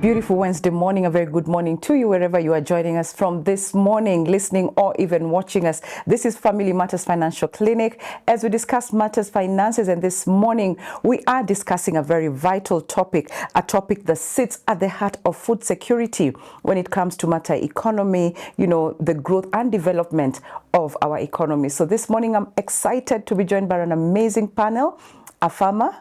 beautiful Wednesday morning. A very good morning to you wherever you are joining us from this morning, listening or even watching us. This is Family Matters Financial Clinic as we discuss matters finances, and this morning we are discussing a very vital topic, a topic that sits at the heart of food security when it comes to matter economy, the growth and development of our economy. So this morning I'm excited to be joined by an amazing panel, a farmer,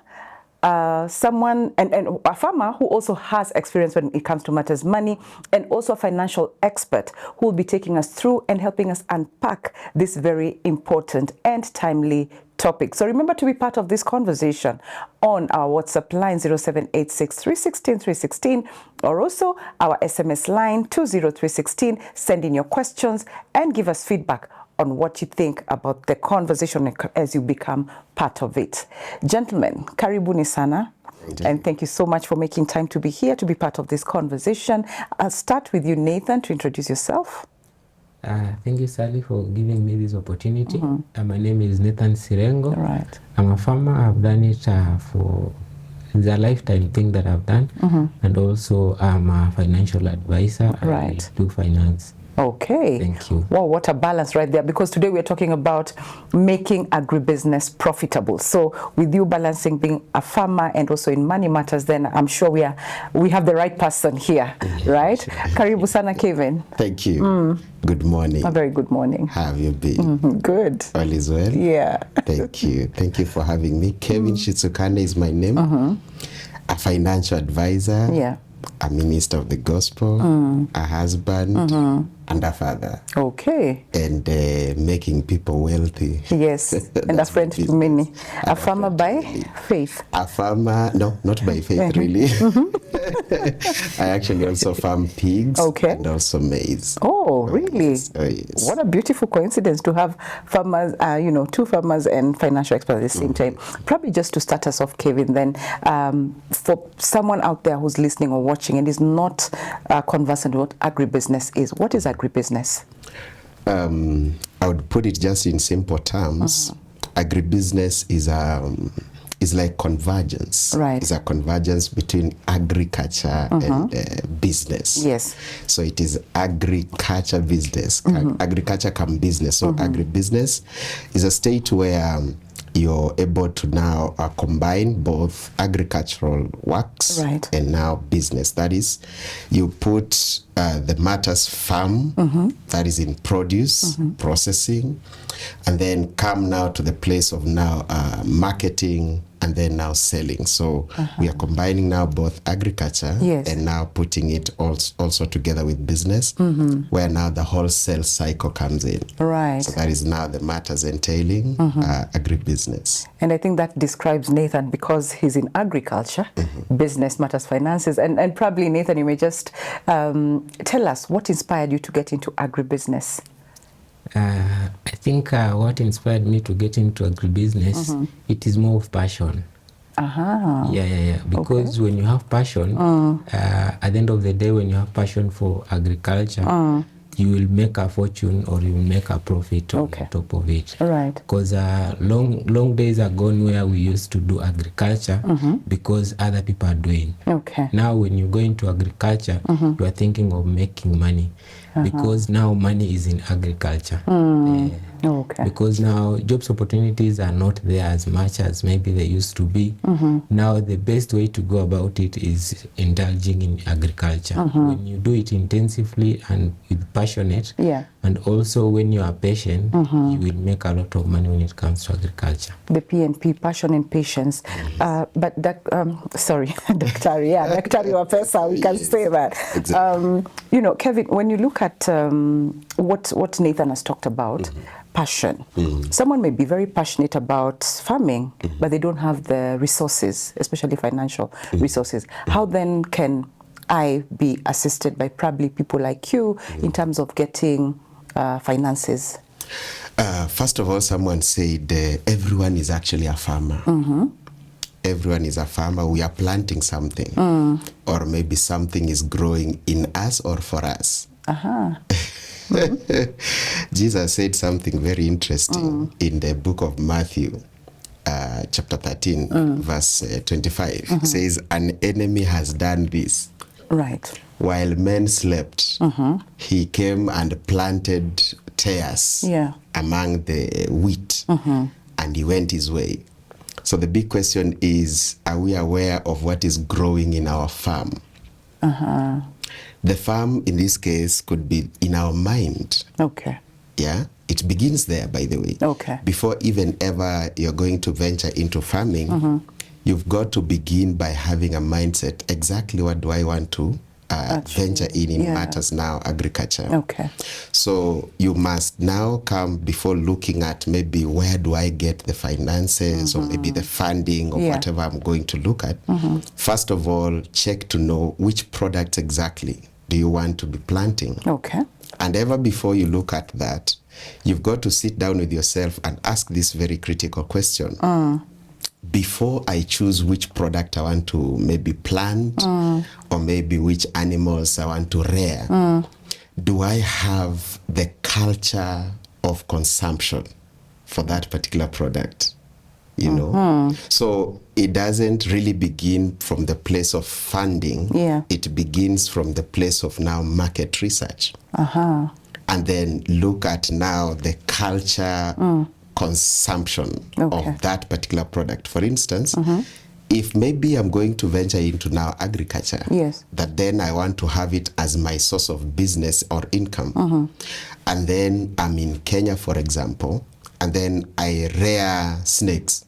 someone and a farmer who also has experience when it comes to matters money, and also a financial expert who will be taking us through and helping us unpack this very important and timely topic. So remember to be part of this conversation on our WhatsApp line 0786 316 316, or also our SMS line 20316. Send in your questions and give us feedback on what you think about the conversation as you become part of it. Gentlemen, karibuni sana. And thank you so much for making time to be here, to be part of this conversation. I'll start with you, Nathan, to introduce yourself. Thank you, Sally, for giving me this opportunity. My name is Nathan Sirengo. Right. I'm a farmer. I've done it for the lifetime thing that I've done. And also I'm a financial advisor. Right. I do finance. Okay. Thank you. Wow, what a balance right there, because today we're talking about making agribusiness profitable. So with you balancing being a farmer and also in money matters, then I'm sure we have the right person here, right? Karibu sana, Kevin. Thank you. Good morning. A very good morning. How have you been? Good. All is well? Yeah. Thank you. Thank you for having me. Kevin Shitsukane is my name. A financial advisor. Yeah. A minister of the gospel, a husband, and a father. Okay. And making people wealthy. Yes, and a friend to many. A farmer by faith. A farmer, no, not by faith, really. I actually also farm pigs and also maize. Oh, really? Oh, yes. What a beautiful coincidence to have farmers, two farmers and financial experts at the same time. Probably just to start us off, Kevin, then, for someone out there who's listening or watching and is not conversant with what agribusiness is, what is agribusiness? I would put it just in simple terms. Agribusiness is like convergence. Right. It's a convergence between agriculture and business. Yes. So it is agriculture business. Agriculture come business. So agribusiness is a state where you're able to now combine both agricultural works and now business. That is, you put the matters farm, that is in produce, processing, and then come now to the place of now marketing and then now selling. So we are combining now both agriculture and now putting it also together with business, where now the whole sales cycle comes in. Right. So that is now the matters entailing agribusiness. And I think that describes Nathan, because he's in agriculture, business matters finances. And probably, Nathan, you may just tell us what inspired you to get into agribusiness. I think what inspired me to get into agribusiness, it is more of passion. Yeah. Because when you have passion, at the end of the day, when you have passion for agriculture, you will make a fortune or you will make a profit on top of it. Right. Because long days are gone where we used to do agriculture because other people are doing. Okay. Now when you go into agriculture, you are thinking of making money because now money is in agriculture. Because now jobs opportunities are not there as much as maybe they used to be. Now the best way to go about it is indulging in agriculture. When you do it intensively and with passionate, and also when you are patient, you will make a lot of money when it comes to agriculture. The P&P, passion and patience. But sorry, Daktari, Daktari wa pesa, we can say that. Exactly. Kevin, when you look at what Nathan has talked about, passion. Someone may be very passionate about farming, but they don't have the resources, especially financial resources. How then can I be assisted by probably people like you in terms of getting finances? First of all, someone said everyone is actually a farmer. Everyone is a farmer. We are planting something, or maybe something is growing in us or for us. Jesus said something very interesting in the book of Matthew, chapter 13, verse 25. It says, an enemy has done this. Right. While men slept, he came and planted tares among the wheat, and he went his way. So the big question is, are we aware of what is growing in our farm? The farm, in this case, could be in our mind. Okay. Yeah, it begins there, by the way. Okay. Before even ever you're going to venture into farming, you've got to begin by having a mindset. Exactly what do I want to venture in matters now, agriculture. Okay. So you must now come before looking at maybe where do I get the finances or maybe the funding or whatever I'm going to look at. First of all, check to know which products exactly do you want to be planting. Okay. And ever before you look at that, you've got to sit down with yourself and ask this very critical question. Before I choose which product I want to maybe plant or maybe which animals I want to rear, do I have the culture of consumption for that particular product? You know, so it doesn't really begin from the place of funding. It begins from the place of now market research. And then look at now the culture consumption of that particular product. For instance, if maybe I'm going to venture into now agriculture, that then I want to have it as my source of business or income. And then I'm in Kenya, for example, and then I rear snakes.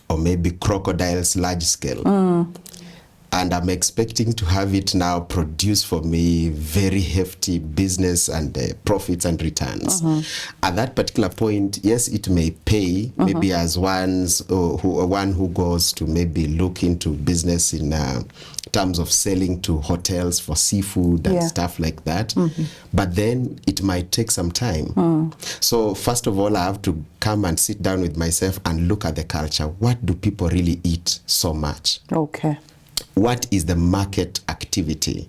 Or maybe crocodiles large scale. And I'm expecting to have it now produce for me very hefty business and profits and returns. At that particular point, yes, it may pay, maybe as one who goes to maybe look into business in terms of selling to hotels for seafood and stuff like that. But then it might take some time. So first of all, I have to come and sit down with myself and look at the culture. What do people really eat so much? Okay. What is the market activity?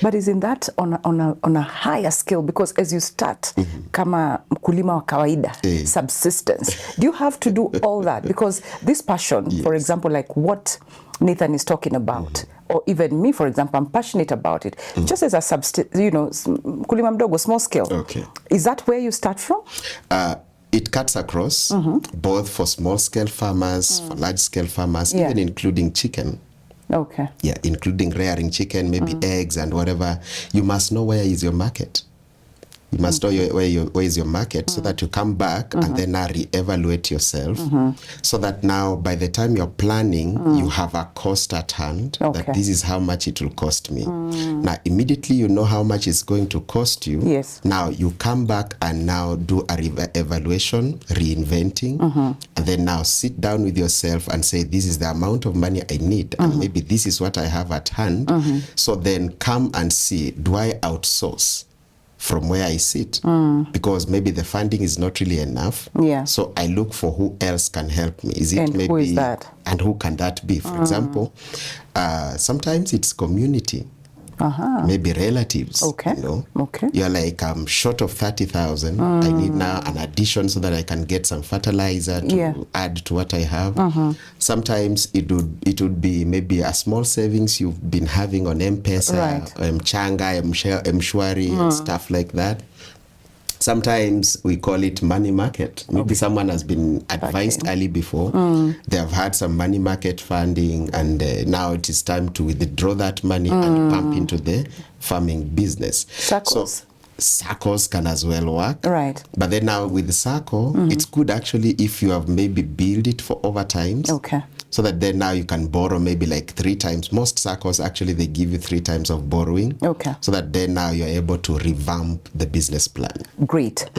But isn't that on a higher scale? Because as you start, kama mkulima wa kawaida, subsistence, do you have to do all that? Because this passion, for example, like what Nathan is talking about, or even me, for example, I'm passionate about it, just as a mkulima mdogo, small scale. Okay. Is that where you start from? It cuts across, both for small scale farmers, for large scale farmers, even including chicken. Okay. Yeah, including rearing chicken, maybe eggs and whatever. You must know where is your market. You must know where is your market so that you come back and then now re-evaluate yourself so that now by the time you're planning, you have a cost at hand that this is how much it will cost me. Now, immediately you know how much it's going to cost you. Yes. Now you come back and now do a evaluation, reinventing, and then now sit down with yourself and say, this is the amount of money I need and maybe this is what I have at hand. So then come and see, do I outsource from where I sit? Because maybe the funding is not really enough. So I look for who else can help me. Is it and maybe who is that? And who can that be? For example, sometimes it's community. Maybe relatives. Okay. You know? You're like, I'm short of 30,000. I need now an addition so that I can get some fertilizer to add to what I have. Sometimes it would be maybe a small savings you've been having on M-Pesa, Mchanga, Mshwari, and stuff like that. Sometimes we call it money market. Maybe someone has been advised early before. They have had some money market funding and now it is time to withdraw that money and pump into the farming business. Circles. So SACCOs can as well work. Right. But then now with the SACCO, it's good actually if you have maybe built it for overtimes. Okay. So that then now you can borrow maybe like 3 times. Most SACCOs actually, they give you 3 times of borrowing. Okay. So that then now you're able to revamp the business plan. Great.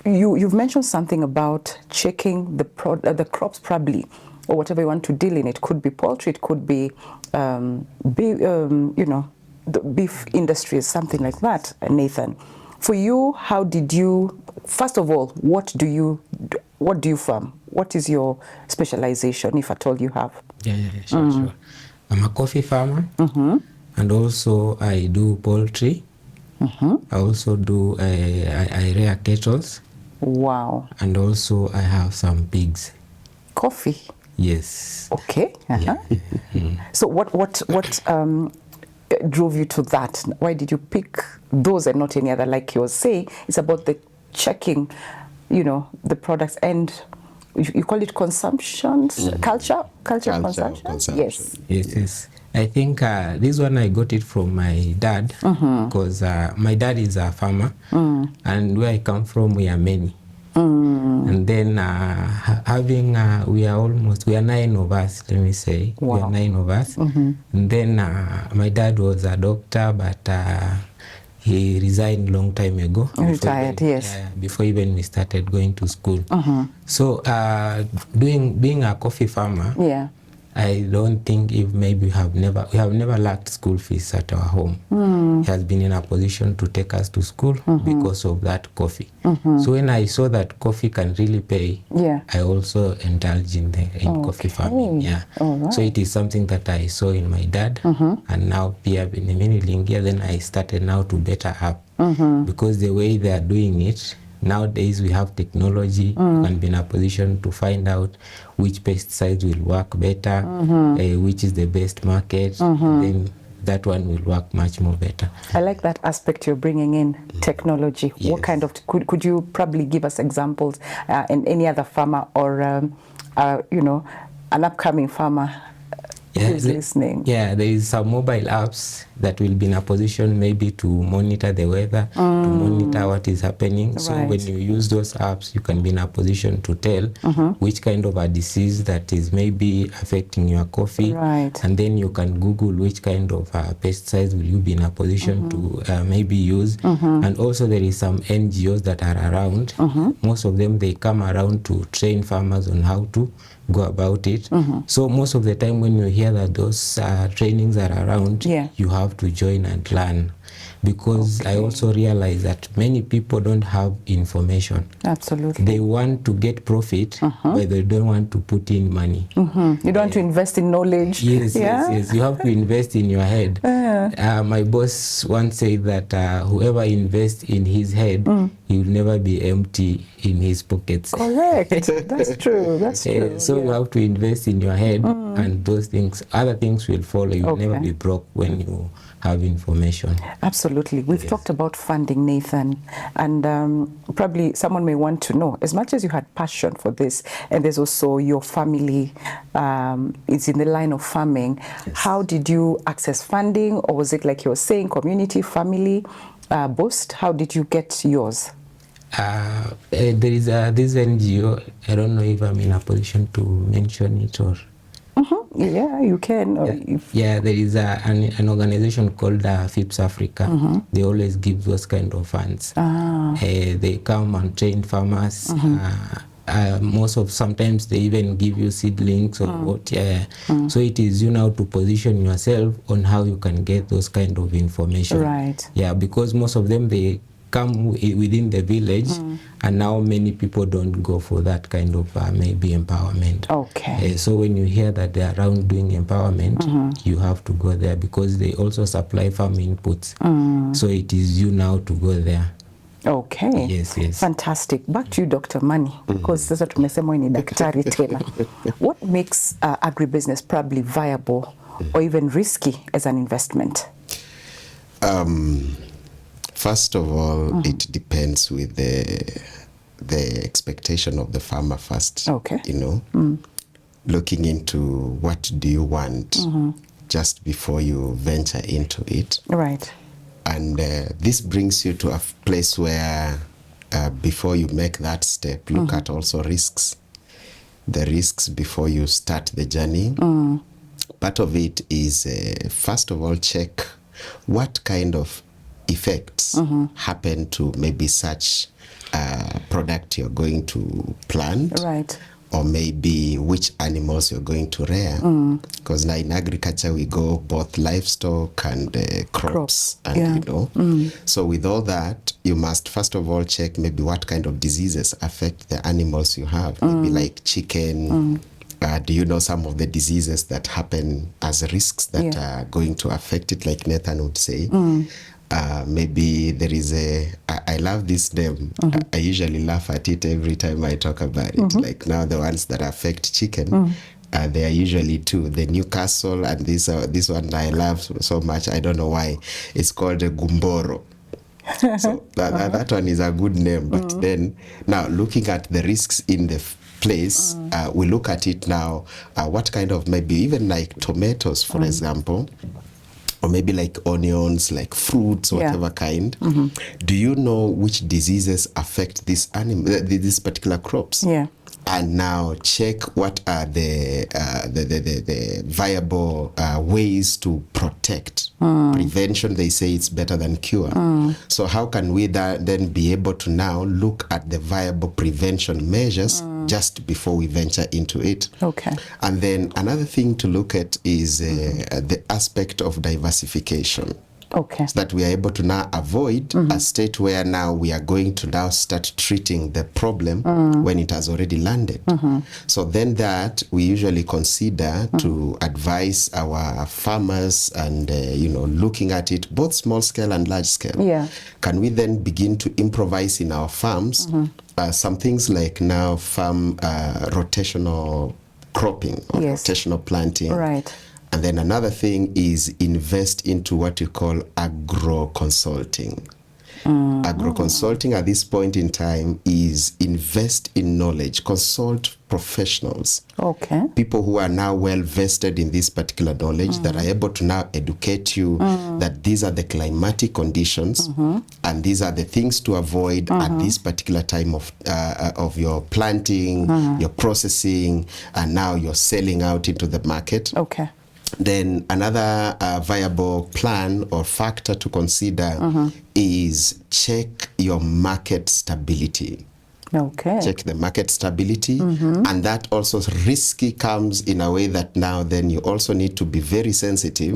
You've mentioned something about checking the crops probably, or whatever you want to deal in. It could be poultry, it could be, the beef industry, something like that, Nathan. For you, how did you, first of all, what do you farm? What is your specialization, if at all you have? Sure. I'm a coffee farmer, and also I do poultry. I also do, I rear cattle. Wow. And also I have some pigs. Coffee? Yes. Okay. So what drove you to that? Why did you pick those and not any other? Like you were saying, it's about the checking, the products, and you call it consumption, culture consumption. Yes. I think this one I got it from my dad, because my dad is a farmer, and where I come from we are many. And then we are 9 of us, let me say. Wow. We are 9 of us. And then my dad was a doctor, but he resigned long time ago. Retired, yes. Before even we started going to school. So being a coffee farmer, I don't think we have never lacked school fees at our home. He has been in a position to take us to school because of that coffee. So when I saw that coffee can really pay, I also indulged in coffee farming. Right. So it is something that I saw in my dad, and now then I started now to better up, because the way they are doing it nowadays, we have technology. You can be in a position to find out which pesticides will work better, which is the best market, then that one will work much more better. I like that aspect you're bringing in, technology. Yes. What kind of, could you probably give us examples, and any other farmer or, an upcoming farmer who's listening? There is some mobile apps that will be in a position maybe to monitor the weather, to monitor what is happening. So when you use those apps, you can be in a position to tell which kind of a disease that is maybe affecting your coffee. Right. And then you can Google which kind of pesticides will you be in a position to maybe use. And also there is some NGOs that are around. Most of them, they come around to train farmers on how to go about it. So most of the time when you hear that those trainings are around, you have to join and learn, because I also realize that many people don't have information. Absolutely. They want to get profit, but they don't want to put in money. You don't want to invest in knowledge. Yes. You have to invest in your head. My boss once said that whoever invests in his head, he will never be empty in his pockets. Correct. That's true. That's true. So you have to invest in your head, and those things, other things will follow. You will never be broke when you have information. Absolutely. We've talked about funding, Nathan, and probably someone may want to know, as much as you had passion for this, and there's also your family is in the line of farming, how did you access funding? Or was it, like you were saying, community, family, boost? How did you get yours? There is this NGO, I don't know if I'm in a position to mention it or... Yeah, you can. There is an organization called FIPS Africa. They always give those kind of funds. They come and train farmers. Sometimes they even give you seedlings or what. So it is you now to position yourself on how you can get those kind of information. Right. Because most of them, they come within the village, and now many people don't go for that kind of maybe empowerment. Okay. So when you hear that they're around doing empowerment, you have to go there, because they also supply farm inputs. So it is you now to go there. Okay. Yes. Fantastic. Back to you, Dr. Mani, because sasa tumesema ni daktari tena. What makes agribusiness probably viable or even risky as an investment? First of all, it depends with the expectation of the farmer first. Okay. Looking into what do you want just before you venture into it. Right. And this brings you to a place where before you make that step, look at also risks. The risks before you start the journey. Part of it is, first of all, check what kind of effects happen to maybe such product you're going to plant. Right. Or maybe which animals you're going to rear. Because now in agriculture we go both livestock and crops. And so with all that, you must first of all check maybe what kind of diseases affect the animals you have. Maybe like chicken. Do you know some of the diseases that happen as risks that are going to affect it, like Nathan would say? Maybe there is I love this name. I usually laugh at it every time I talk about it. Like now the ones that affect chicken, There are usually two, the Newcastle and this one I love so much. I don't know why. It's called a Gumboro. So that one is a good name. But then now looking at the risks in the place, we look at it now, what kind of, maybe even like tomatoes, for example, or maybe like onions, like fruits, whatever kind. Do you know which diseases affect these particular crops? Yeah. And now check what are the viable ways to protect. Prevention, they say it's better than cure. So how can we then be able to now look at the viable prevention measures just before we venture into it? Okay. And then another thing to look at is the aspect of diversification. Okay. So that we are able to now avoid a state where now we are going to now start treating the problem when it has already landed. So then that we usually consider to advise our farmers and, looking at it both small scale and large scale. Yeah. Can we then begin to improvise in our farms some things like now farm rotational cropping or rotational planting. Right. And then another thing is invest into what you call agro-consulting. Agro-consulting at this point in time is invest in knowledge, consult professionals. Okay. People who are now well vested in this particular knowledge that are able to now educate you that these are the climatic conditions and these are the things to avoid at this particular time of your planting, your processing, and now you're selling out into the market. Okay. Then another viable plan or factor to consider is check your market stability. Okay. Check the market stability, and that also risky comes in a way that now then you also need to be very sensitive,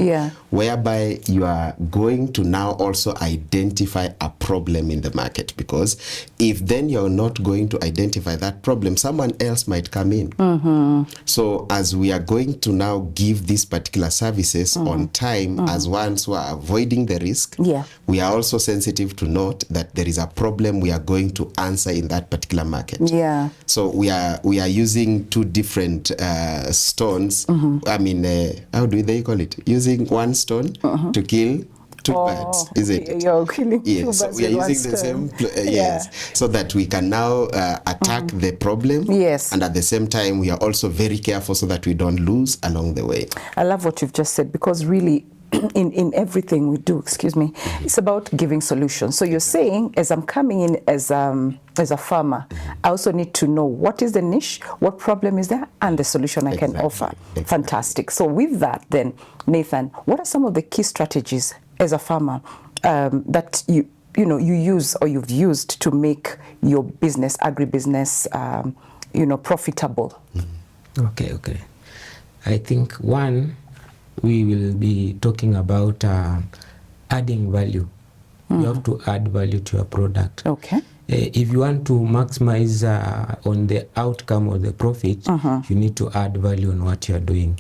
whereby you are going to now also identify a problem in the market, because if then you're not going to identify that problem, someone else might come in. So as we are going to now give these particular services on time as ones who are avoiding the risk, we are also sensitive to note that there is a problem we are going to answer in that particular market. So we are using two different stones. I mean, how do they call it? Using one stone to kill two birds, is it? You're killing two so birds we are with using the one same, so that we can now attack the problem. And at the same time, we are also very careful so that we don't lose along the way. I love what you've just said, because really, in everything we do, it's about giving solutions. So you're saying, as I'm coming in as a farmer, I also need to know what is the niche, what problem is there, and the solution I can offer. Fantastic. So with that then, Nathan, what are some of the key strategies as a farmer that you use or you've used to make your business, agribusiness, profitable? Okay. I think one, we will be talking about adding value. You have to add value to your product. Okay. If you want to maximize on the outcome or the profit, you need to add value on what you are doing.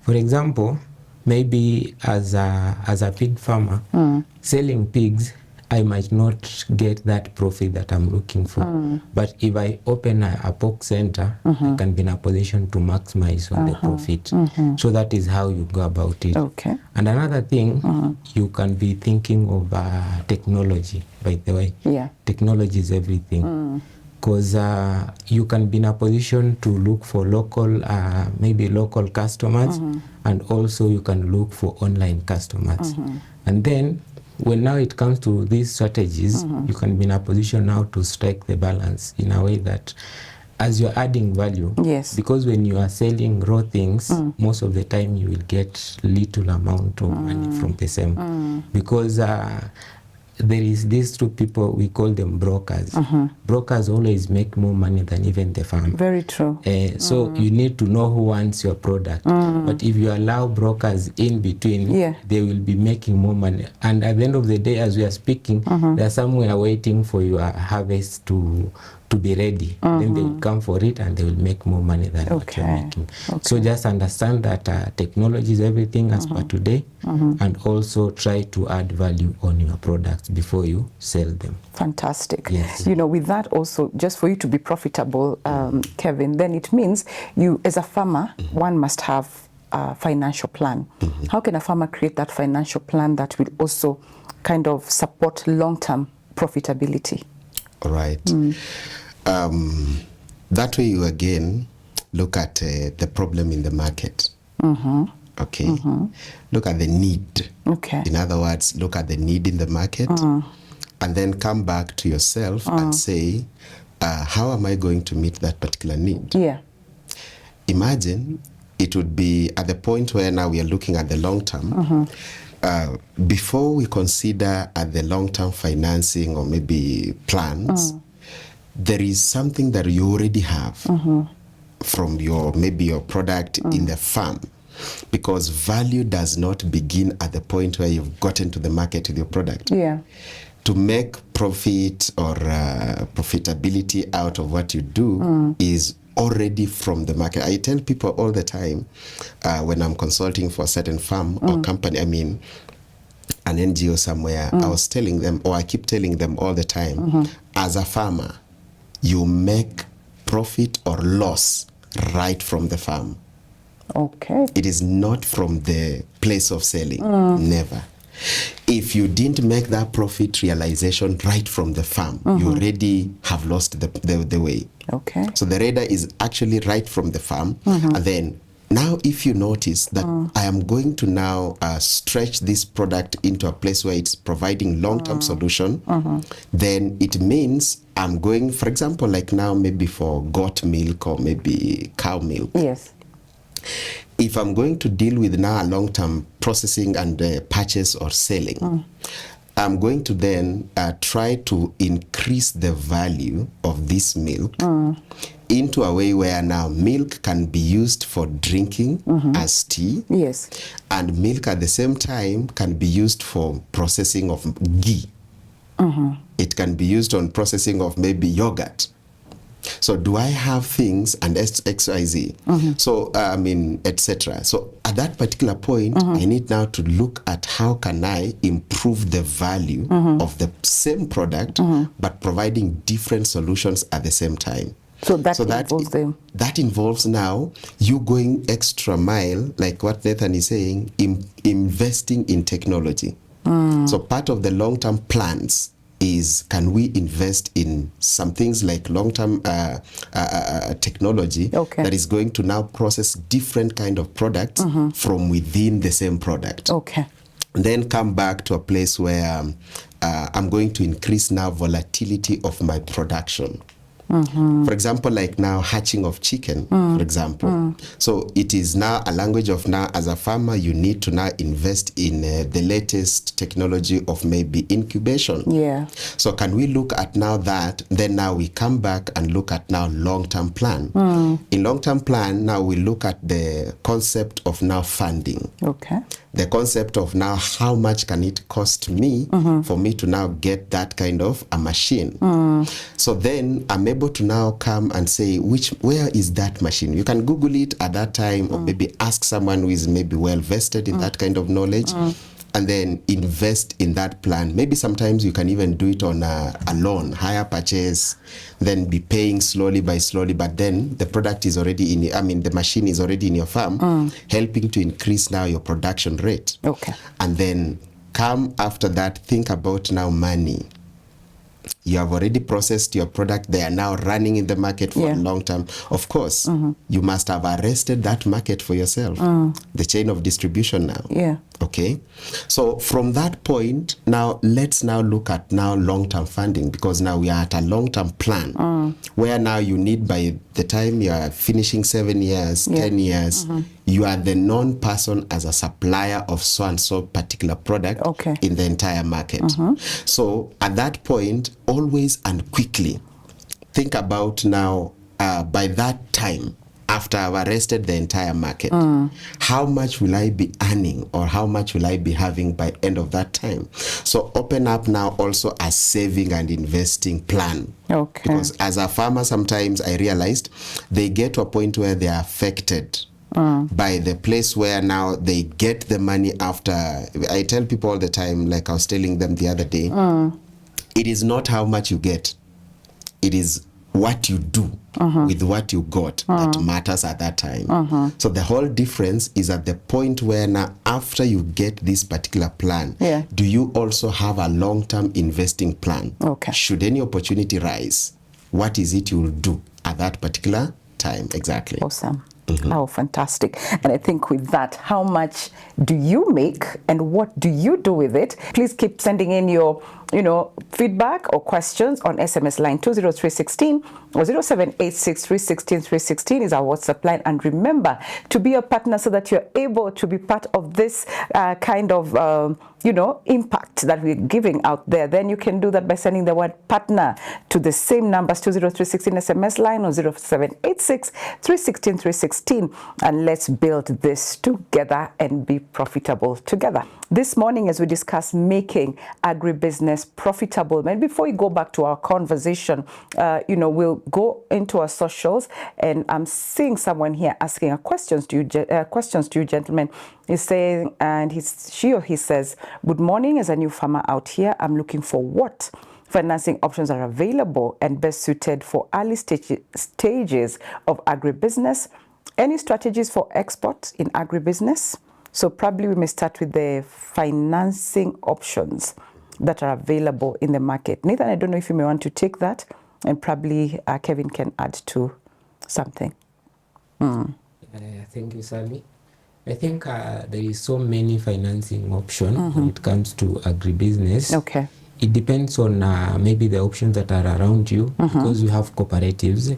For example, maybe as a pig farmer, selling pigs, I might not get that profit that I'm looking for. But if I open a pork center, I can be in a position to maximize on the profit. So that is how you go about it. Okay. And another thing, you can be thinking of technology, by the way. Technology is everything. Because you can be in a position to look for local, maybe local customers, and also you can look for online customers. And then, when now it comes to these strategies, you can be in a position now to strike the balance in a way that as you're adding value, because when you are selling raw things, most of the time you will get little amount of money from the same. Because there is these two people, we call them brokers. Brokers always make more money than even the farm. Very true. So you need to know who wants your product. But if you allow brokers in between, they will be making more money. And at the end of the day, as we are speaking, they're somewhere waiting for your harvest to to be ready. Then they will come for it and they will make more money than what you're making. So just understand that technology is everything as per today, and also try to add value on your products before you sell them. Fantastic. Yes. You know, with that also, just for you to be profitable, Kevin, then it means you, as a farmer, one must have a financial plan. How can a farmer create that financial plan that will also kind of support long-term profitability? All right. That way you again look at the problem in the market. Okay. Look at the need. Okay. In other words, look at the need in the market, and then come back to yourself and say, how am I going to meet that particular need? Yeah. Imagine it would be at the point where now we are looking at the long term. Before we consider at the long-term financing or maybe plans, there is something that you already have from your maybe your product in the farm, because value does not begin at the point where you've gotten to the market with your product. Yeah. To make profit or profitability out of what you do is already from the market. I tell people all the time when I'm consulting for a certain firm or company, I mean an NGO somewhere, I was telling them, or I keep telling them all the time, as a farmer, you make profit or loss right from the farm. Okay. It is not from the place of selling. Never. If you didn't make that profit realization right from the farm, you already have lost the way. Okay. So the radar is actually right from the farm. And then now if you notice that I am going to now stretch this product into a place where it's providing long-term solution, then it means I'm going, for example, like now maybe for goat milk or maybe cow milk. Yes. If I'm going to deal with now a long-term processing and purchase or selling, I'm going to then try to increase the value of this milk into a way where now milk can be used for drinking as tea. Yes. And milk at the same time can be used for processing of ghee. It can be used on processing of maybe yogurt. So do I have things and XYZ? So I mean, etc. So at that particular point, I need now to look at how can I improve the value of the same product, but providing different solutions at the same time. So that involves them. That involves now you going extra mile, like what Nathan is saying, investing in technology. So part of the long-term plans is, can we invest in some things like long-term technology that is going to now process different kind of products from within the same product. Okay. And then come back to a place where I'm going to increase now volatility of my production. For example, like now hatching of chicken, for example. So it is now a language of now, as a farmer, you need to now invest in the latest technology of maybe incubation. Yeah. So can we look at now that, then now we come back and look at now long-term plan. In long-term plan, now we look at the concept of now funding. Okay. The concept of now how much can it cost me for me to now get that kind of a machine. So then I'm able to now come and say, where is that machine? You can Google it at that time, or maybe ask someone who is maybe well vested in that kind of knowledge, and then invest in that plan. Maybe sometimes you can even do it on a loan, hire purchase, then be paying slowly by slowly, but then the product is already in, the machine is already in your farm, helping to increase now your production rate. Okay. And then come after that, think about now money. You have already processed your product. They are now running in the market for a long term. Of course, you must have arrested that market for yourself, the chain of distribution now. Yeah. Okay. So from that point, now let's now look at now long-term funding, because now we are at a long-term plan where now you need, by the time you are finishing 7 years, 10 years, you are the known person as a supplier of so and so particular product in the entire market. So at that point, always and quickly think about now, by that time, after I've arrested the entire market, how much will I be earning, or how much will I be having by end of that time? So open up now also a saving and investing plan. Okay. Because as a farmer, sometimes I realized they get to a point where they are affected by the place where now they get the money after. I tell people all the time, like I was telling them the other day, it is not how much you get, it is what you do with what you got that matters at that time. So the whole difference is at the point where now after you get this particular plan, do you also have a long-term investing plan? Okay. Should any opportunity rise, what is it you will do at that particular time? Exactly. Awesome. Oh, fantastic. And I think with that, how much do you make and what do you do with it? Please keep sending in your feedback or questions on SMS line 20316 or 0786 316 316 is our WhatsApp line. And remember to be a partner so that you're able to be part of this kind of impact that we're giving out there. Then you can do that by sending the word partner to the same numbers, 20316 SMS line or 0786 316 316, and let's build this together and be profitable together. This morning, as we discuss making agribusiness profitable, and before we go back to our conversation, we'll go into our socials, and I'm seeing someone here asking a questions to you, gentlemen. He's saying, and he says, good morning. As a new farmer out here, I'm looking for what financing options are available and best suited for early stages of agribusiness. Any strategies for export in agribusiness? So probably we may start with the financing options that are available in the market. Nathan, I don't know if you may want to take that, and probably Kevin can add to something. Thank you, Sally. I think there is so many financing options when it comes to agribusiness. Okay. It depends on maybe the options that are around you, because we have cooperatives.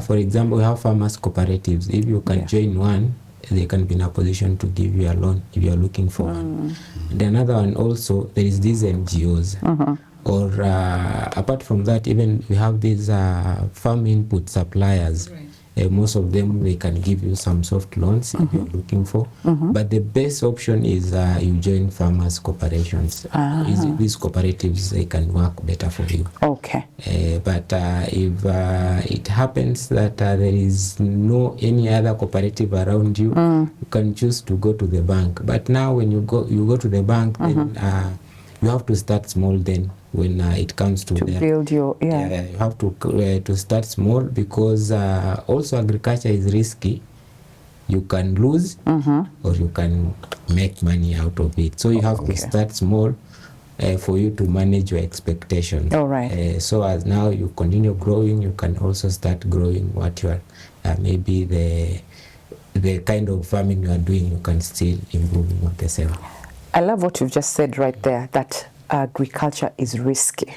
For example, we have farmers cooperatives. If you can join one, they can be in a position to give you a loan if you are looking for one. And another one also, there is these NGOs. Or apart from that, even we have these farm input suppliers. Most of them, they can give you some soft loans if you're looking for. But the best option is you join farmers corporations. These cooperatives, they can work better for you. Okay. But if it happens that there is no any other cooperative around you, you can choose to go to the bank. But now when you go to the bank, then you have to start small then. When it comes to build your you have to start small, because also agriculture is risky. You can lose or you can make money out of it. So you have to start small for you to manage your expectations. All right. So as now you continue growing, you can also start growing what you are maybe the kind of farming you are doing. You can still improve on the same. I love what you've just said right there, that agriculture is risky.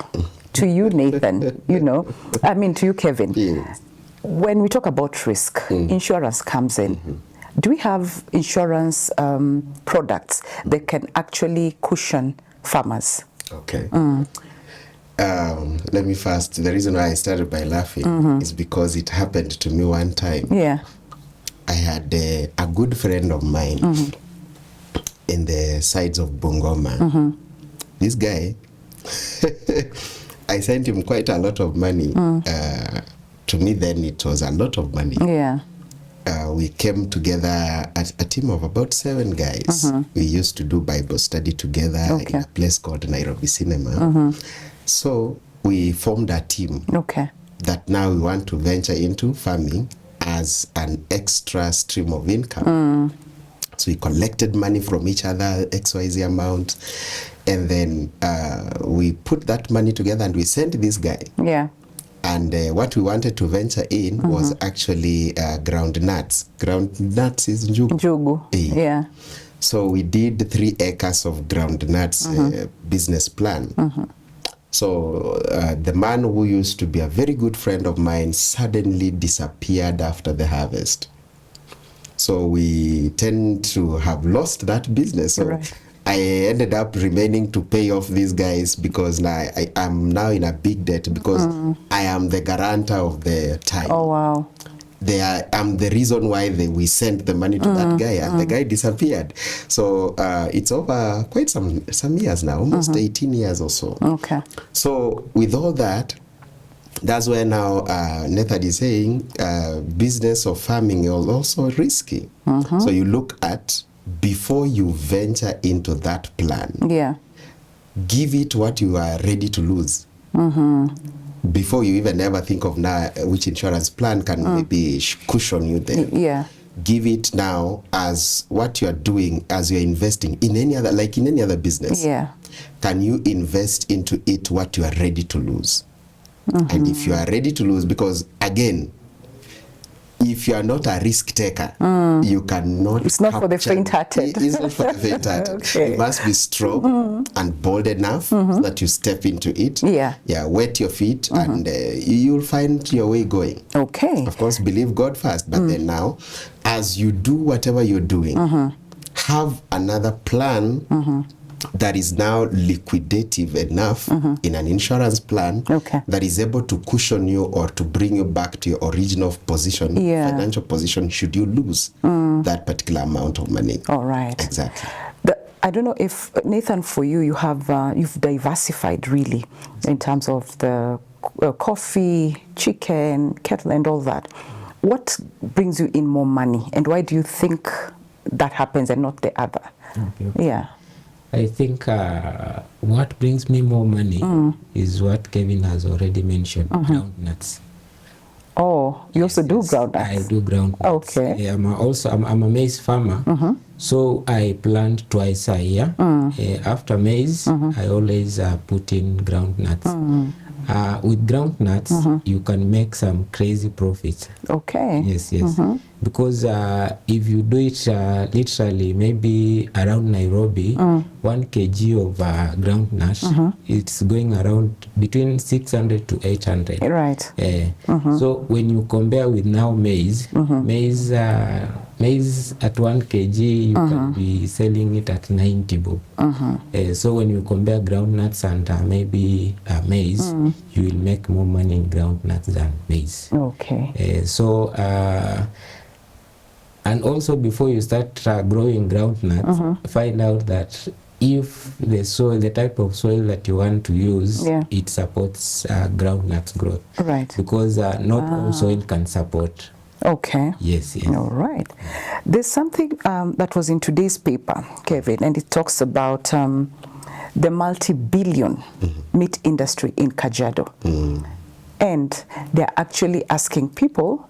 To you, Nathan, to you, Kevin. Yes. When we talk about risk, insurance comes in. Do we have insurance products that can actually cushion farmers? Okay. Let me first, the reason why I started by laughing is because it happened to me one time. Yeah. I had a good friend of mine in the sides of Bungoma. This guy, I sent him quite a lot of money. To me then it was a lot of money. Yeah. We came together as a team of about 7 guys. We used to do Bible study together in a place called Nairobi Cinema. So we formed a team that now we want to venture into farming as an extra stream of income. So we collected money from each other, XYZ amount, and then we put that money together and we sent this guy. Yeah. And what we wanted to venture in was actually ground nuts. Ground nuts is njugu. Njugu. Yeah. So we did 3 acres of ground nuts business plan. So the man who used to be a very good friend of mine suddenly disappeared after the harvest. So we tend to have lost that business. So I ended up remaining to pay off these guys, because now I am now in a big debt, because I am the guarantor of the time. Oh, wow. I'm the reason why we sent the money to that guy, and the guy disappeared. So it's over quite some years now, almost 18 years or so. Okay. So with all that, that's where now Nathan is saying business or farming is also risky. So you look at, before you venture into that plan, give it what you are ready to lose. Before you even ever think of now which insurance plan can maybe cushion you there. Give it now as what you are doing, as you're investing in any other, like in any other business. Can you invest into it what you are ready to lose? And if you are ready to lose, because again, if you are not a risk taker, you cannot. It's not for the faint-hearted. It's not for the faint-hearted. Okay. You must be strong and bold enough so that you step into it. Wet your feet, and you'll find your way going. Okay. Of course, believe God first, but then now, as you do whatever you're doing, have another plan that is now liquidative enough in an insurance plan that is able to cushion you or to bring you back to your original position, financial position, should you lose that particular amount of money. All right. Exactly. I don't know if, Nathan, for you, you have you've diversified really in terms of the coffee, chicken, kettle, and all that. What brings you in more money, and why do you think that happens and not the other? I think what brings me more money is what Kevin has already mentioned, groundnuts. Oh, you also do groundnuts? I do groundnuts. Okay. I'm a maize farmer, so I plant twice a year. After maize, I always put in groundnuts. With groundnuts, you can make some crazy profits. Okay. Yes. Because if you do it literally, maybe around Nairobi, 1 kg of groundnut, it's going around between 600 to 800. Right. So when you compare with now maize, maize at 1 kg, you can be selling it at 90 bob. So when you compare groundnuts and maybe maize, you will make more money in groundnuts than maize. Okay. And also, before you start growing groundnuts, find out that if the soil, the type of soil that you want to use, it supports groundnuts growth. Right. Because not all soil can support. Okay. Yes. All right. There's something that was in today's paper, Kevin, and it talks about the multi-billion meat industry in Kajiado. And they're actually asking people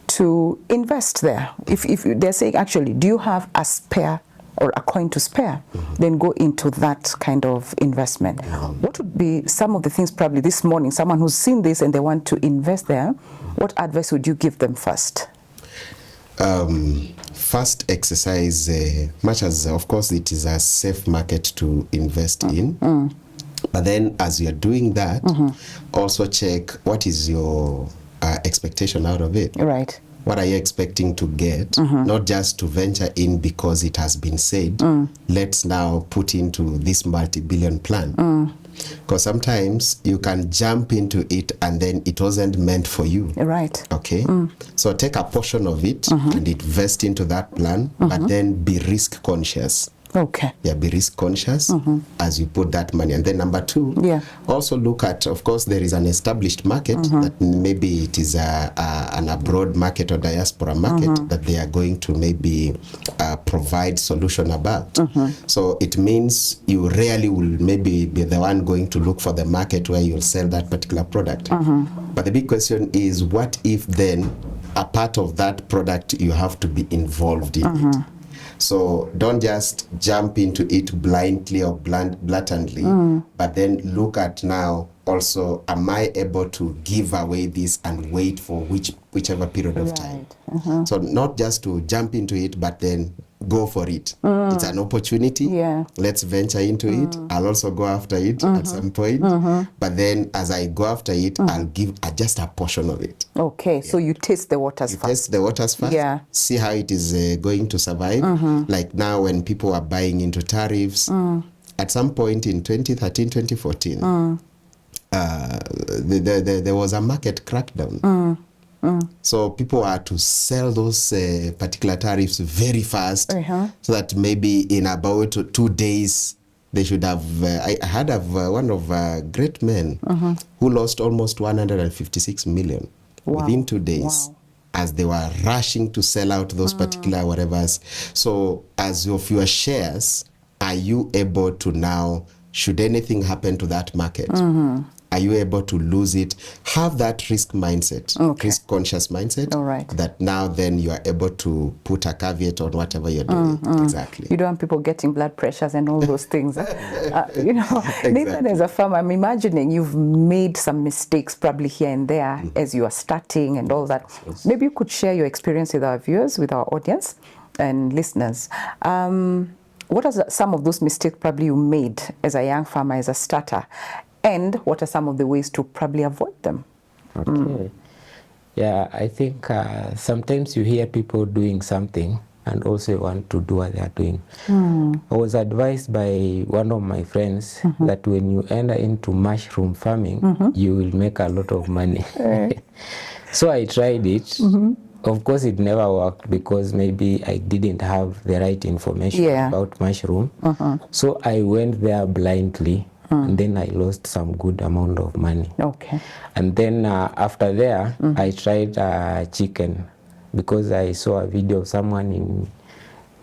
to invest there. If they're saying, actually, do you have a spare or a coin to spare? Then go into that kind of investment. What would be some of the things, probably this morning, someone who's seen this and they want to invest there, what advice would you give them first? First, exercise, much as, of course, it is a safe market to invest in. But then as you're doing that, also check what is your expectation out of it. Right. What are you expecting to get? Not just to venture in because it has been said, let's now put into this multi-billion plan. Because sometimes you can jump into it and then it wasn't meant for you. Right. Okay. So take a portion of it and invest into that plan, but then be risk conscious. Okay. Yeah, be risk conscious as you put that money. And then number two, also look at, of course, there is an established market that maybe it is an abroad market or diaspora market that they are going to maybe provide solution about. So it means you rarely will maybe be the one going to look for the market where you'll sell that particular product. But the big question is, what if then a part of that product you have to be involved in it? So don't just jump into it blindly or blatantly, but then look at now also, am I able to give away this and wait for whichever period of time? So not just to jump into it, but then go for it. It's an opportunity. Let's venture into it. I'll also go after it at some point. But then as I go after it, I'll give just a portion of it. Okay, so you taste the waters first. Test the waters first. See how it is going to survive. Like now when people are buying into tariffs, at some point in 2013, 2014, there was a market crackdown. So people are to sell those particular tariffs very fast, so that maybe in about 2 days they should have. I heard of one of great men who lost almost 156 million within 2 days. As they were rushing to sell out those particular whatevers. So as of your shares, are you able to now, should anything happen to that market, are you able to lose it? Have that risk mindset, risk conscious mindset, that now then you are able to put a caveat on whatever you're doing. Exactly. You don't want people getting blood pressures and all those things. You know, Nathan, as a farmer, I'm imagining you've made some mistakes probably here and there as you are starting and all that. Maybe you could share your experience with our viewers, with our audience and listeners. What are some of those mistakes probably you made as a young farmer, as a starter? And what are some of the ways to probably avoid them? Okay. Yeah, I think sometimes you hear people doing something and also want to do what they are doing. I was advised by one of my friends that when you enter into mushroom farming, you will make a lot of money. So I tried it. Of course, it never worked because maybe I didn't have the right information about mushroom. So I went there blindly. And then I lost some good amount of money. And then after there, I tried chicken because I saw a video of someone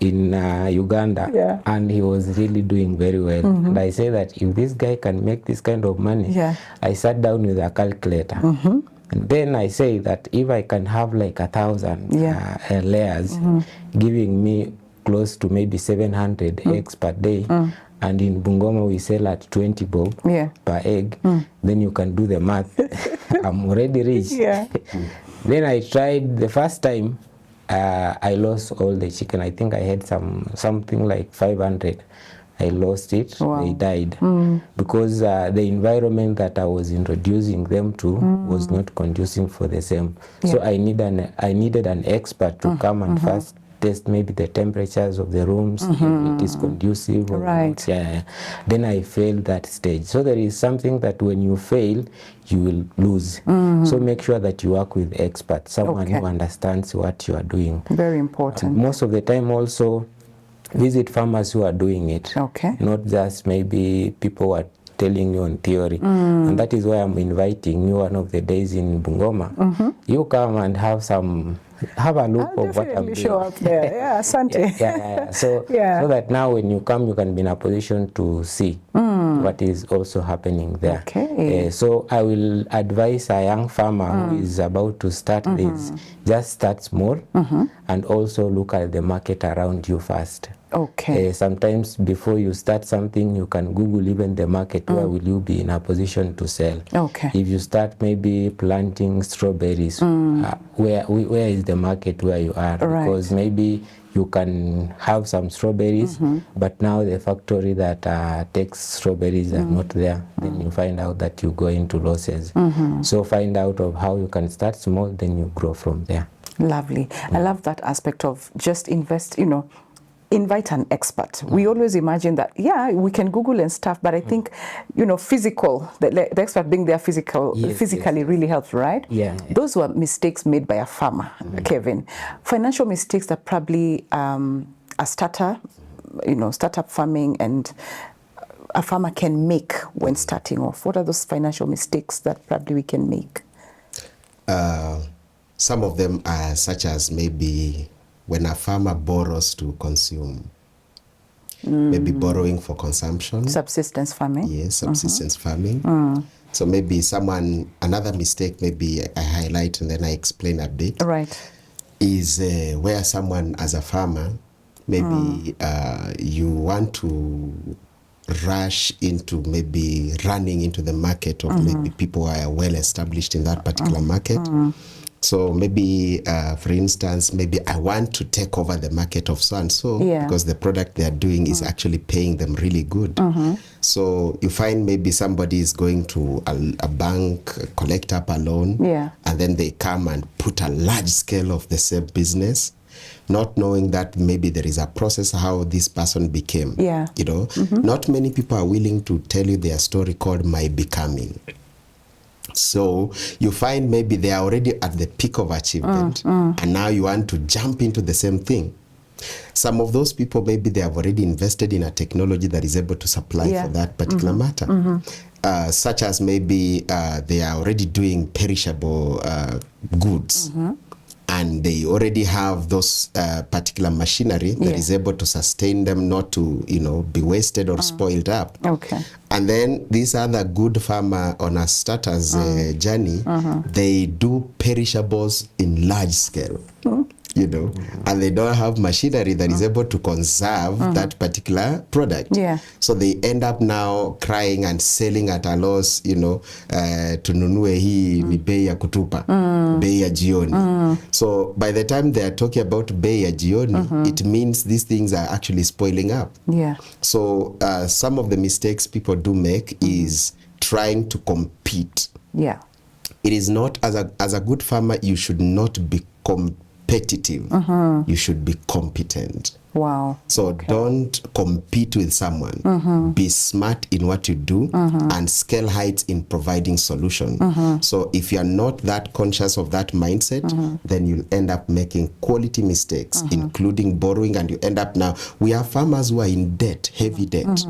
in Uganda, and he was really doing very well. And I say that if this guy can make this kind of money, I sat down with a calculator. And then I say that if I can have like 1,000 layers, giving me close to maybe 700 eggs per day, and in Bungoma we sell at 20 bob per egg, then you can do the math. I'm already rich. Then I tried the first time, I lost all the chicken. I think I had something like 500. I lost it. They died because the environment that I was introducing them to was not conducive for the same. So I needed an expert to come and first test maybe the temperatures of the rooms, if it is conducive or not. Then I failed that stage. So there is something that when you fail, you will lose. So make sure that you work with experts, someone who understands what you are doing. Very important. Most of the time also visit farmers who are doing it, not just maybe people who are telling you on theory. And that is why I'm inviting you one of the days in Bungoma. You come and have a look of what I'm doing. Show up there. Asante. So that now when you come, you can be in a position to see what is also happening there. So I will advise a young farmer who is about to start this, just start small and also look at the market around you first. Sometimes before you start something, you can Google even the market, where will you be in a position to sell. If you start maybe planting strawberries, where is the market where you are? Because maybe you can have some strawberries, but now the factory that takes strawberries are not there. Then you find out that you go into losses. So find out of how you can start small, then you grow from there. Lovely. I love that aspect of just invest, invite an expert. We always imagine that, we can Google and stuff, but I think, physical, the expert being there physically really helps, right? Those were mistakes made by a farmer, Kevin. Financial mistakes that probably a starter, startup farming and a farmer can make when starting off. What are those financial mistakes that probably we can make? Some of them are such as maybe when a farmer borrows to consume, maybe borrowing for consumption. Subsistence farming. Yes, subsistence farming. So maybe another mistake, maybe I highlight and then I explain a bit. Is where someone as a farmer, maybe you want to rush into maybe running into the market of maybe people who are well established in that particular market. So maybe, for instance, maybe I want to take over the market of so-and-so because the product they are doing is actually paying them really good. So you find maybe somebody is going to a bank, collect up a loan, and then they come and put a large scale of the same business, not knowing that maybe there is a process how this person became. Not many people are willing to tell you their story called My Becoming. So you find maybe they are already at the peak of achievement, and now you want to jump into the same thing. Some of those people, maybe they have already invested in a technology that is able to supply for that particular matter. Such as maybe they are already doing perishable goods. And they already have those particular machinery that is able to sustain them, not to, be wasted or spoiled up. Okay. And then this other good farmer on a starter's journey, they do perishables in large scale. And they don't have machinery that is able to conserve that particular product. Yeah. So they end up now crying and selling at a loss, tununue hii ni bei ya kutupa, bei ya jioni. So by the time they are talking about bei ya jioni, it means these things are actually spoiling up. Yeah. So some of the mistakes people do make is trying to compete. Yeah. It is not, as a good farmer, you should not be competitive. You should be competent. Wow. So don't compete with someone. Be smart in what you do and scale heights in providing solution. So if you're not that conscious of that mindset, then you'll end up making quality mistakes, including borrowing, and you end up now, we have farmers who are in debt, heavy debt.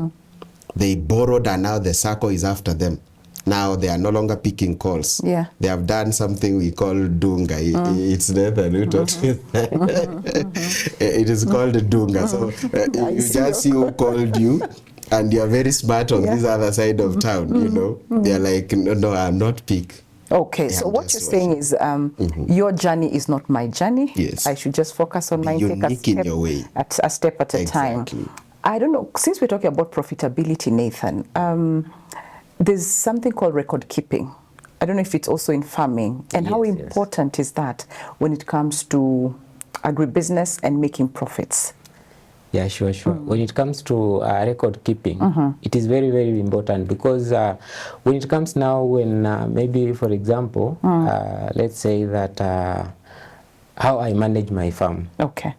They borrowed and now the circle is after them. Now they are no longer picking calls. Yeah. They have done something we call dunga. It's Nathan who taught me. It is called dunga. So you just see who called you, and you are very smart on this other side of town. They are like, no, I'm not pick. Okay, so what you're saying is your journey is not my journey. Yes. I should just focus on mine, take a step at a time. I don't know, since we're talking about profitability, Nathan, there's something called record keeping. I don't know if it's also in farming. And how important is that when it comes to agribusiness and making profits? Yeah, sure. When it comes to record keeping, it is very, very important, because when it comes now, when maybe, for example, let's say that how I manage my farm. Okay.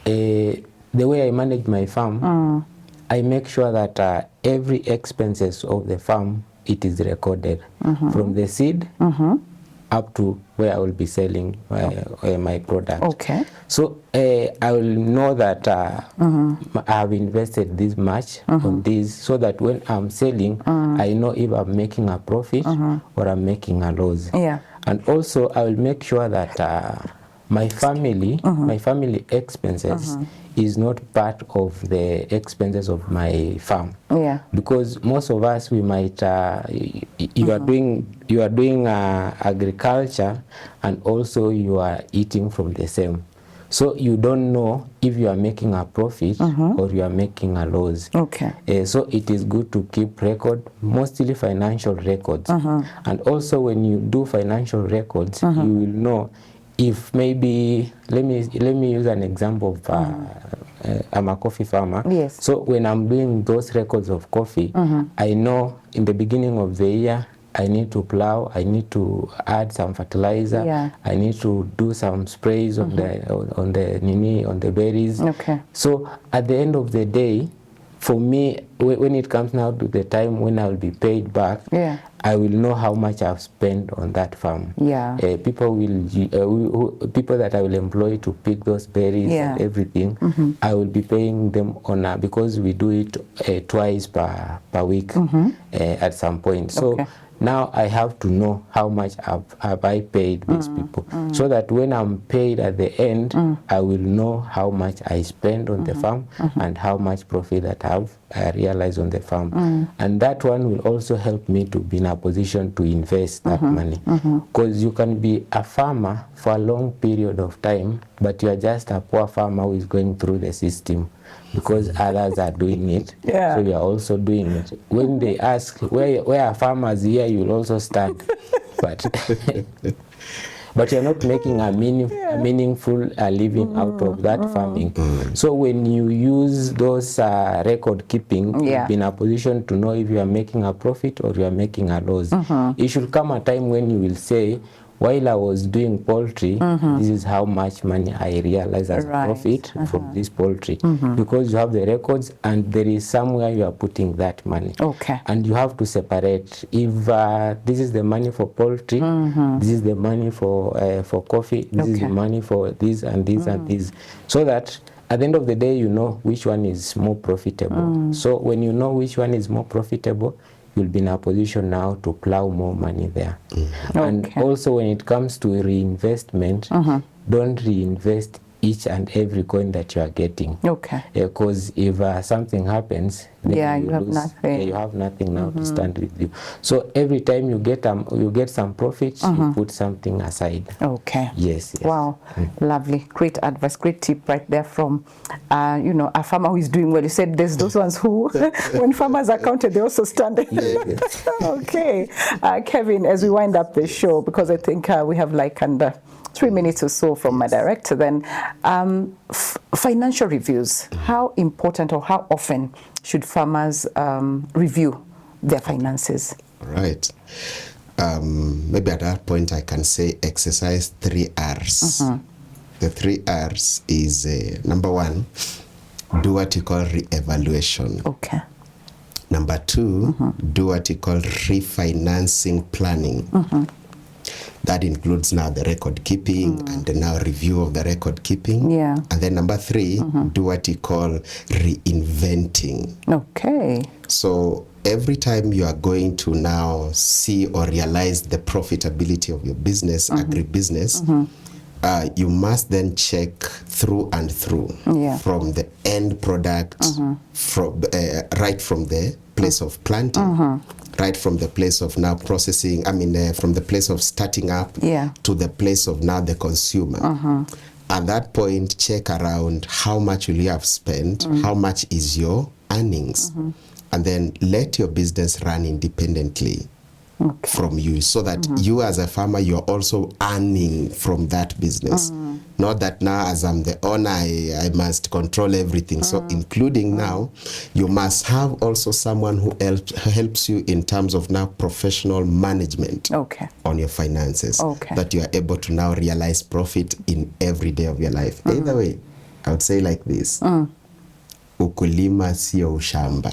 The way I manage my farm, I make sure that every expenses of the farm, it is recorded from the seed up to where I will be selling my product. Okay. So I will know that I have invested this much on this, so that when I'm selling, I know if I'm making a profit or I'm making a loss. Yeah. And also I will make sure that my family expenses is not part of the expenses of my farm. Yeah. Because most of us, we might you are doing agriculture, and also you are eating from the same. So you don't know if you are making a profit or you are making a loss. Okay. So it is good to keep record, mostly financial records. And also when you do financial records, you will know if maybe, let me use an example of I'm a coffee farmer. Yes. So when I'm doing those records of coffee, I know in the beginning of the year, I need to plow, I need to add some fertilizer, I need to do some sprays on the berries. Okay. So at the end of the day, for me, when it comes now to the time when I will be paid back, I will know how much I've spent on that farm. Yeah. People that I will employ to pick those berries and everything, I will be paying them on because we do it twice per week at some point. So now I have to know how much have I paid these people, so that when I'm paid at the end, I will know how much I spent on the farm and how much profit that I realized on the farm. And that one will also help me to be in a position to invest that money. Because you can be a farmer for a long period of time, but you are just a poor farmer who is going through the system, because others are doing it, so you are also doing it. When they ask, where are farmers here, you will also stand. But you're not making a meaningful living out of that farming. So when you use those record keeping, you'll be in a position to know if you are making a profit or you are making a loss. It should come a time when you will say, while I was doing poultry, this is how much money I realized as a profit from this poultry. Because you have the records and there is somewhere you are putting that money. Okay. And you have to separate. If this is the money for poultry, this is the money for coffee, this is the money for this and this and this. So that at the end of the day, you know which one is more profitable. So when you know which one is more profitable, you'll be in a position now to plow more money there. And also when it comes to reinvestment, don't reinvest each and every coin that you are getting. Okay. Because if something happens, then you have nothing. You have nothing now to stand with you. So every time you get some profits, you put something aside. Okay. Yes. Wow. Lovely. Great advice. Great tip right there from, you know, a farmer who is doing well. You said there's those ones who, when farmers are counted, they also stand. Okay. Kevin, as we wind up the show, because I think we have like under 3 minutes or so from my director, then financial reviews. How important or how often should farmers review their finances? Right. Maybe at that point I can say exercise 3 R's. The 3 R's is number 1, do what you call re-evaluation. Okay. Number 2, do what you call refinancing planning. That includes now the record keeping and the now review of the record keeping. Yeah. And then number 3, do what you call reinventing. Okay. So every time you are going to now see or realize the profitability of your business, agribusiness, you must then check through and through from the end product, from right from the place of planting, right from the place of now processing, from the place of starting up to the place of now the consumer. At that point, check around how much will you have spent, how much is your earnings, and then let your business run independently from you, so that you as a farmer, you're also earning from that business. Not that now as I'm the owner, I must control everything. So including now, you must have also someone who helps you in terms of now professional management on your finances, that you are able to now realize profit in every day of your life. Either way, I would say like this, ukulima sio ushamba.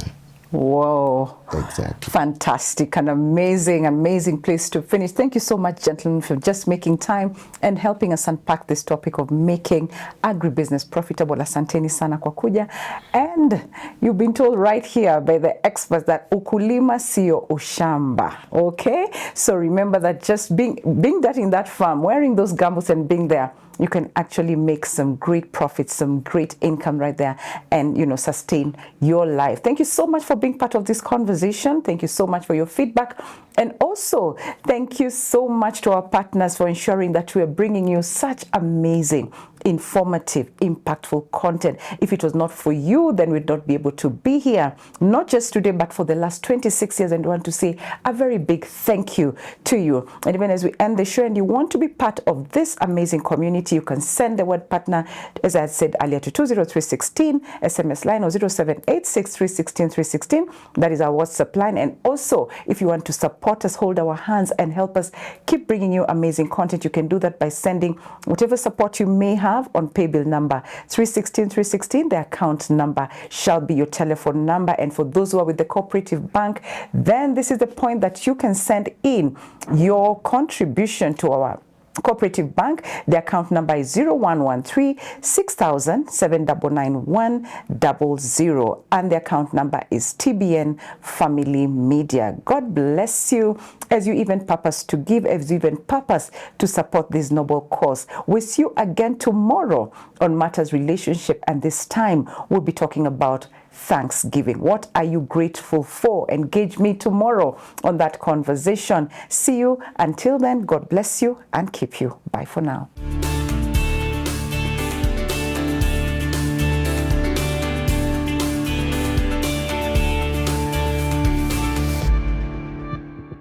Whoa. Exactly. Fantastic. An amazing, amazing place to finish. Thank you so much, gentlemen, for just making time and helping us unpack this topic of making agribusiness profitable. Asanteni sana kwa kuja. And you've been told right here by the experts that ukulima sio ushamba. Okay? So remember that just being that in that farm, wearing those gumboots and being there, you can actually make some great profits, some great income right there, and, you know, sustain your life. Thank you so much for being part of this conversation. Thank you so much for your feedback. And also, thank you so much to our partners for ensuring that we are bringing you such amazing, informative, impactful content. If it was not for you, then we'd not be able to be here, not just today, but for the last 26 years. And we want to say a very big thank you to you. And even as we end the show and you want to be part of this amazing community, you can send the word partner, as I had said earlier, to 20316, SMS line, or 0786316316. That is our WhatsApp line. And also, if you want to support us, hold our hands, and help us keep bringing you amazing content, you can do that by sending whatever support you may have on paybill number 316316. The account number shall be your telephone number. And for those who are with the cooperative bank, then this is the point that you can send in your contribution to our cooperative bank. The account number is 0113 6000 799 and the account number is TBN Family Media. God bless you as you even purpose to give, as you even purpose to support this noble cause. We'll see you again tomorrow on Matters Relationship, and this time we'll be talking about Thanksgiving. What are you grateful for? Engage me tomorrow on that conversation. See you. Until then, God bless you and keep you. Bye for now.